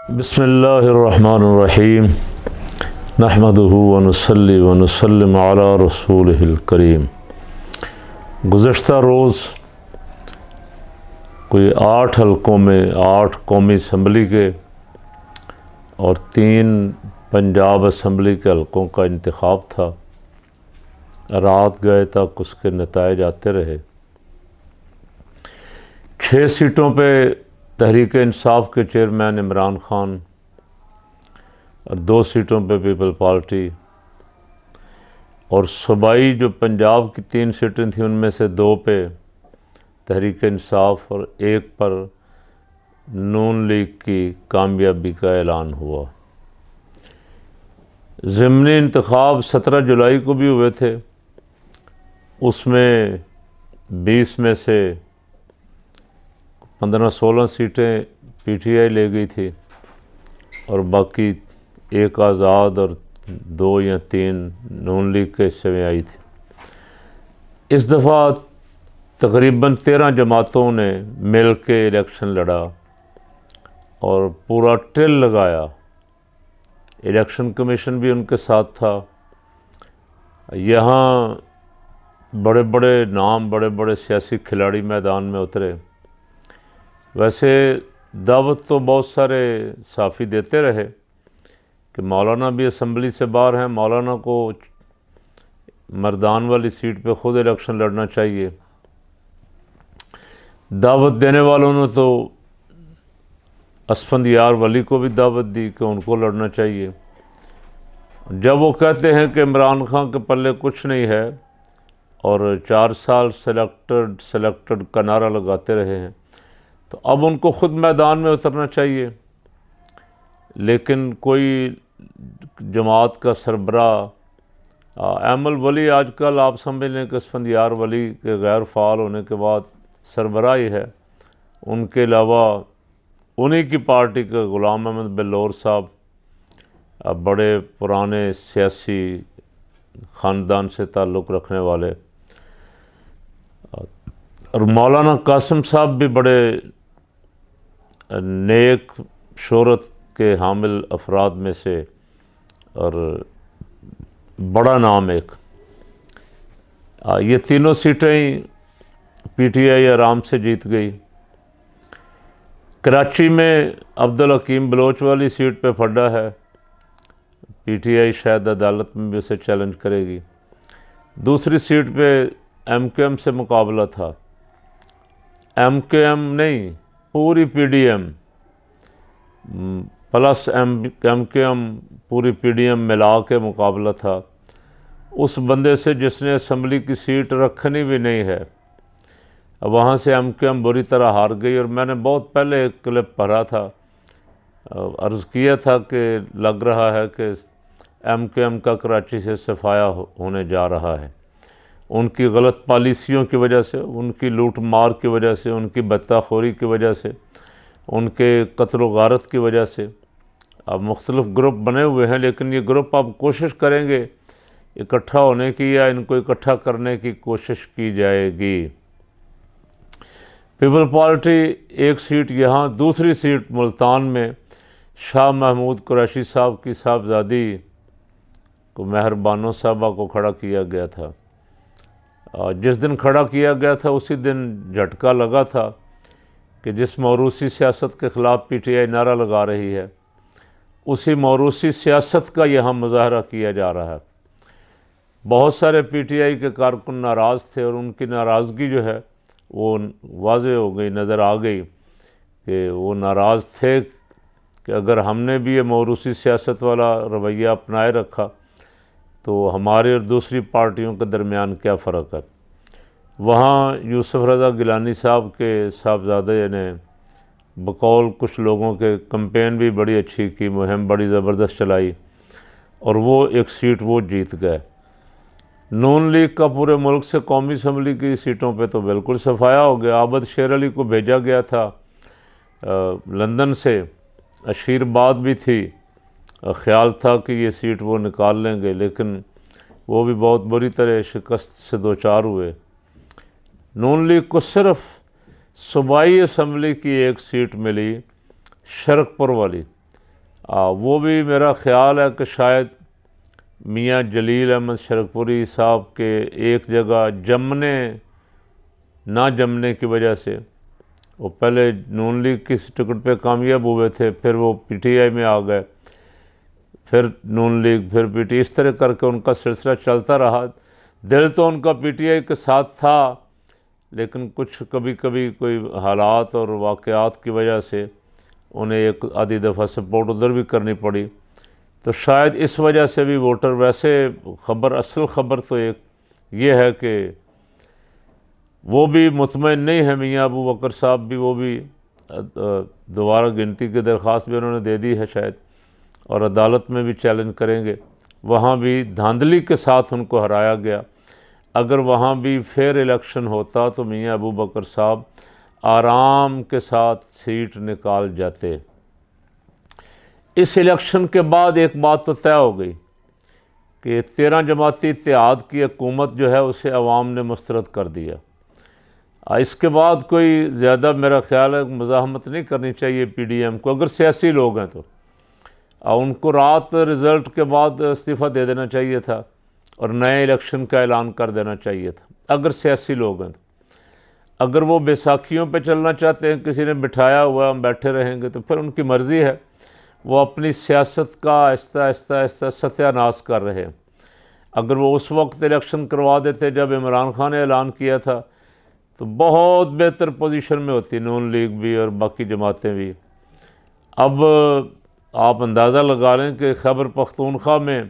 بسم اللہ الرحمن الرحیم نحمدہ ونصلی ونسلم علی رسولہ الکریم۔ گزشتہ روز کوئی 8 حلقوں میں 8 قومی اسمبلی کے اور 3 پنجاب اسمبلی کے حلقوں کا انتخاب تھا۔ رات گئے تک اس کے نتائج آتے رہے۔ 6 سیٹوں پہ تحریک انصاف کے چیئرمین عمران خان اور 2 سیٹوں پہ پیپل پارٹی، اور صوبائی جو پنجاب کی 3 سیٹیں تھیں ان میں سے 2 پہ تحریک انصاف اور 1 پر نون لیگ کی کامیابی کا اعلان ہوا۔ ضمنی انتخاب 17 جولائی کو بھی ہوئے تھے، اس میں 20 میں سے 15-16 سیٹیں پی ٹی آئی لے گئی تھی اور باقی 1 آزاد اور 2 یا 3 نون لیگ کے حصے میں آئی تھی۔ اس دفعہ تقریباً 13 جماعتوں نے مل کے الیکشن لڑا اور پورا ٹل لگایا۔ الیکشن کمیشن بھی ان کے ساتھ تھا۔ یہاں بڑے بڑے نام، بڑے بڑے سیاسی کھلاڑی میدان میں اترے۔ ویسے دعوت تو بہت سارے صحافی دیتے رہے کہ مولانا بھی اسمبلی سے باہر ہیں، مولانا کو مردان والی سیٹ پہ خود الیکشن لڑنا چاہیے۔ دعوت دینے والوں نے تو اسفندیار ولی کو بھی دعوت دی کہ ان کو لڑنا چاہیے۔ جب وہ کہتے ہیں کہ عمران خان کے پلے کچھ نہیں ہے اور 4 سال سلیکٹڈ کا نعرہ لگاتے رہے ہیں، تو اب ان کو خود میدان میں اترنا چاہیے۔ لیکن کوئی جماعت کا سربراہ ایمل ولی، آج کل آپ سمجھ لیں کہ اسفندیار ولی کے غیر فعال ہونے کے بعد سربراہی ہے، ان کے علاوہ انہی کی پارٹی کے غلام احمد بلور صاحب، بڑے پرانے سیاسی خاندان سے تعلق رکھنے والے، اور مولانا قاسم صاحب بھی بڑے نیک شہرت کے حامل افراد میں سے اور بڑا نام ایک۔ یہ تینوں سیٹیں پی ٹی آئی آرام سے جیت گئی۔ کراچی میں عبدالحکیم بلوچ والی سیٹ پہ پھڈا ہے، پی ٹی آئی شاید عدالت میں بھی اسے چیلنج کرے گی۔ دوسری سیٹ پہ ایم کیو ایم سے مقابلہ تھا، ایم کیو ایم نہیں، پوری P D M plus M Q M, پوری پی ڈی ایم ملا کے مقابلہ تھا اس بندے سے جس نے اسمبلی کی سیٹ رکھنی بھی نہیں ہے۔ وہاں سے ایم کیو ایم بری طرح ہار گئی، اور میں نے بہت پہلے ایک کلپ پڑھا تھا، عرض کیا تھا کہ لگ رہا ہے کہ ایم کیو ایم کا کراچی سے صفایا ہونے جا رہا ہے، ان کی غلط پالیسیوں کی وجہ سے، ان کی لوٹ مار کی وجہ سے، ان کی بتہ خوری کی وجہ سے، ان کے قتل و غارت کی وجہ سے۔ اب مختلف گروپ بنے ہوئے ہیں، لیکن یہ گروپ اب کوشش کریں گے اکٹھا ہونے کی، یا ان کو اکٹھا کرنے کی کوشش کی جائے گی۔ پیپل پارٹی 1 سیٹ یہاں، دوسری سیٹ ملتان میں شاہ محمود قریشی صاحب کی صاحبزادی کو مہر بانو صاحبہ کو کھڑا کیا گیا تھا۔ جس دن کھڑا کیا گیا تھا اسی دن جھٹکا لگا تھا کہ جس موروثی سیاست کے خلاف پی ٹی آئی نعرہ لگا رہی ہے، اسی موروثی سیاست کا یہاں مظاہرہ کیا جا رہا ہے۔ بہت سارے پی ٹی آئی کے کارکن ناراض تھے، اور ان کی ناراضگی جو ہے وہ واضح ہو گئی، نظر آ گئی کہ وہ ناراض تھے کہ اگر ہم نے بھی یہ موروثی سیاست والا رویہ اپنائے رکھا تو ہمارے اور دوسری پارٹیوں کے درمیان کیا فرق ہے۔ وہاں یوسف رضا گیلانی صاحب کے صاحبزادے نے بقول کچھ لوگوں کے کمپین بھی بڑی اچھی کی، مہم بڑی زبردست چلائی، اور وہ 1 سیٹ وہ جیت گئے۔ نون لیگ کا پورے ملک سے قومی اسمبلی کی سیٹوں پہ تو بالکل صفایا ہو گیا۔ عابد شیر علی کو بھیجا گیا تھا لندن سے، اشیر-باد بھی تھی، خیال تھا کہ یہ سیٹ وہ نکال لیں گے، لیکن وہ بھی بہت بری طرح شکست سے دوچار ہوئے۔ نون لیگ کو صرف صوبائی اسمبلی کی 1 سیٹ ملی، شرک پور والی، وہ بھی میرا خیال ہے کہ شاید میاں جلیل احمد شرکپوری صاحب کے ایک جگہ نہ جمنے کی وجہ سے، وہ پہلے نون لیگ کی ٹکٹ پہ کامیاب ہوئے تھے، پھر وہ پی ٹی آئی میں آ گئے، پھر نون لیگ، پھر پی ٹی، اس طرح کر کے ان کا سلسلہ چلتا رہا۔ دل تو ان کا پی ٹی آئی کے ساتھ تھا، لیکن کچھ کبھی کبھی کوئی حالات اور واقعات کی وجہ سے انہیں ایک آدھی دفعہ سپورٹ ادھر بھی کرنی پڑی، تو شاید اس وجہ سے بھی ووٹر، ویسے اصل خبر تو ایک یہ ہے کہ وہ بھی مطمئن نہیں ہے، میاں ابو بکر صاحب بھی، وہ بھی دوبارہ گنتی کی درخواست بھی انہوں نے دے دی ہے شاید، اور عدالت میں بھی چیلنج کریں گے۔ وہاں بھی دھاندلی کے ساتھ ان کو ہرایا گیا۔ اگر وہاں بھی فیئر الیکشن ہوتا تو میاں ابو بکر صاحب آرام کے ساتھ سیٹ نکال جاتے۔ اس الیکشن کے بعد ایک بات تو طے ہو گئی کہ 13 جماعتی اتحاد کی حکومت جو ہے اسے عوام نے مسترد کر دیا۔ اس کے بعد کوئی زیادہ میرا خیال ہے مزاحمت نہیں کرنی چاہیے پی ڈی ایم کو، اگر سیاسی لوگ ہیں تو ان کو رات رزلٹ کے بعد استعفیٰ دے دینا چاہیے تھا اور نئے الیکشن کا اعلان کر دینا چاہیے تھا، اگر سیاسی لوگ ہیں تو۔ اگر وہ بیساکھیوں پہ چلنا چاہتے ہیں، کسی نے بٹھایا ہوا ہم بیٹھے رہیں گے، تو پھر ان کی مرضی ہے، وہ اپنی سیاست کا آہستہ آہستہ ستیہ ناش کر رہے ہیں۔ اگر وہ اس وقت الیکشن کروا دیتے جب عمران خان نے اعلان کیا تھا، تو بہت بہتر پوزیشن میں ہوتی نون لیگ بھی اور باقی جماعتیں بھی۔ اب آپ اندازہ لگا لیں کہ خیبر پختونخوا میں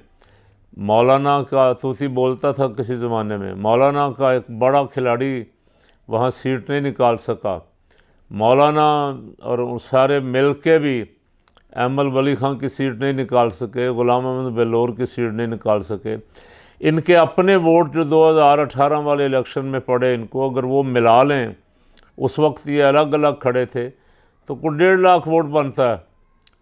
مولانا کا طوطی بولتا تھا کسی زمانے میں، مولانا کا ایک بڑا کھلاڑی وہاں سیٹ نہیں نکال سکا، مولانا اور سارے مل کے بھی ایمل ولی خان کی سیٹ نہیں نکال سکے، غلام احمد بلور کی سیٹ نہیں نکال سکے۔ ان کے اپنے ووٹ جو 2018 والے الیکشن میں پڑے ان کو، اگر وہ ملا لیں، اس وقت یہ الگ الگ کھڑے تھے، تو کوئی 1.5 لاکھ ووٹ بنتا ہے۔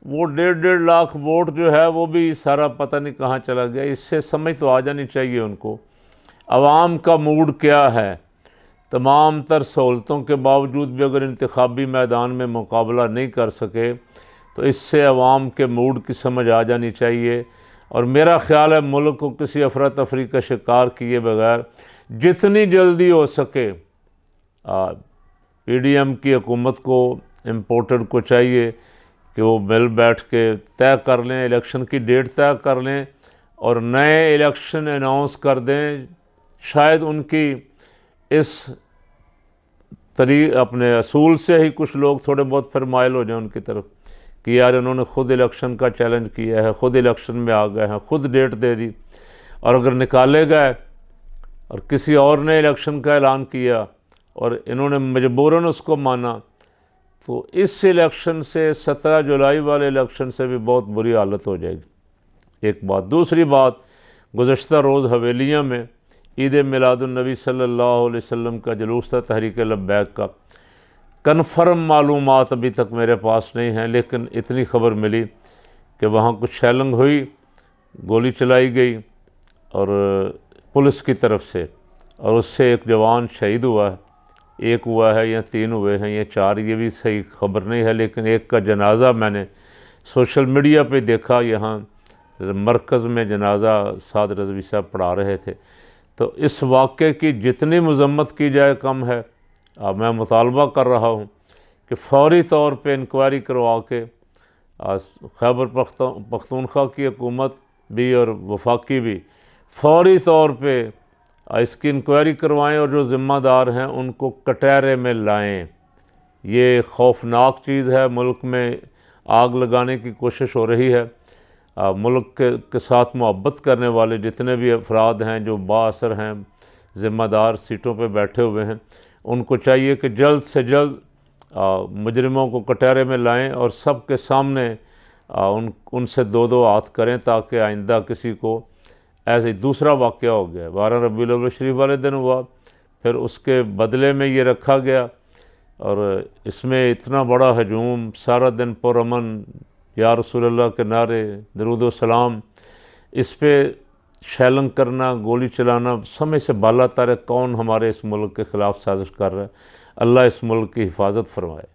وہ 1.5 لاکھ ووٹ جو ہے وہ بھی سارا پتہ نہیں کہاں چلا گیا۔ اس سے سمجھ تو آ جانی چاہیے ان کو عوام کا موڈ کیا ہے۔ تمام تر سہولتوں کے باوجود بھی اگر انتخابی میدان میں مقابلہ نہیں کر سکے تو اس سے عوام کے موڈ کی سمجھ آ جانی چاہیے۔ اور میرا خیال ہے ملک کو کسی افراتفری کا شکار کیے بغیر جتنی جلدی ہو سکے پی ڈی ایم کی حکومت کو، امپورٹڈ کو چاہیے کہ وہ مل بیٹھ کے طے کر لیں، الیکشن کی ڈیٹ طے کر لیں اور نئے الیکشن اناؤنس کر دیں۔ شاید ان کی اس اپنے اصول سے ہی کچھ لوگ تھوڑے بہت پھر مائل ہو جائیں ان کی طرف کہ یار انہوں نے خود الیکشن کا چیلنج کیا ہے، خود الیکشن میں آ گئے ہیں، خود ڈیٹ دے دی، اور اگر نکالے گئے اور کسی اور نے الیکشن کا اعلان کیا اور انہوں نے مجبوراً اس کو مانا، تو اس الیکشن سے 17 جولائی والے الیکشن سے بھی بہت بری حالت ہو جائے گی۔ ایک بات۔ دوسری بات، گزشتہ روز حویلیاں میں عید میلاد النبی صلی اللہ علیہ وسلم کا جلوس تھا تحریک لبیک کا۔ کنفرم معلومات ابھی تک میرے پاس نہیں ہیں، لیکن اتنی خبر ملی کہ وہاں کچھ شیلنگ ہوئی، گولی چلائی گئی اور پولیس کی طرف سے، اور اس سے ایک جوان شہید ہوا ہے۔ ایک ہوا ہے یا 3 ہوئے ہیں یا 4، یہ بھی صحیح خبر نہیں ہے، لیکن ایک کا جنازہ میں نے سوشل میڈیا پہ دیکھا، یہاں مرکز میں جنازہ سعد رضوی صاحب پڑھا رہے تھے۔ تو اس واقعے کی جتنی مذمت کی جائے کم ہے۔ میں مطالبہ کر رہا ہوں کہ فوری طور پہ انکوائری کروا کے خیبر پختونخوا کی حکومت بھی اور وفاقی بھی فوری طور پہ اس کی انکوائری کروائیں اور جو ذمہ دار ہیں ان کو کٹہرے میں لائیں۔ یہ خوفناک چیز ہے، ملک میں آگ لگانے کی کوشش ہو رہی ہے۔ ملک کے ساتھ محبت کرنے والے جتنے بھی افراد ہیں جو بااثر ہیں، ذمہ دار سیٹوں پہ بیٹھے ہوئے ہیں، ان کو چاہیے کہ جلد سے جلد مجرموں کو کٹہرے میں لائیں اور سب کے سامنے ان سے 2 ہاتھ کریں تاکہ آئندہ کسی کو ایسے دوسرا واقعہ ہو گیا۔ 12 ربیع الاول شریف والے دن ہوا، پھر اس کے بدلے میں یہ رکھا گیا، اور اس میں اتنا بڑا ہجوم، سارا دن پرامن یا رسول اللہ کے نعرے، درود و سلام، اس پہ شیلنگ کرنا، گولی چلانا، سمجھ سے بالا تر ہے کون ہمارے اس ملک کے خلاف سازش کر رہا ہے۔ اللہ اس ملک کی حفاظت فرمائے۔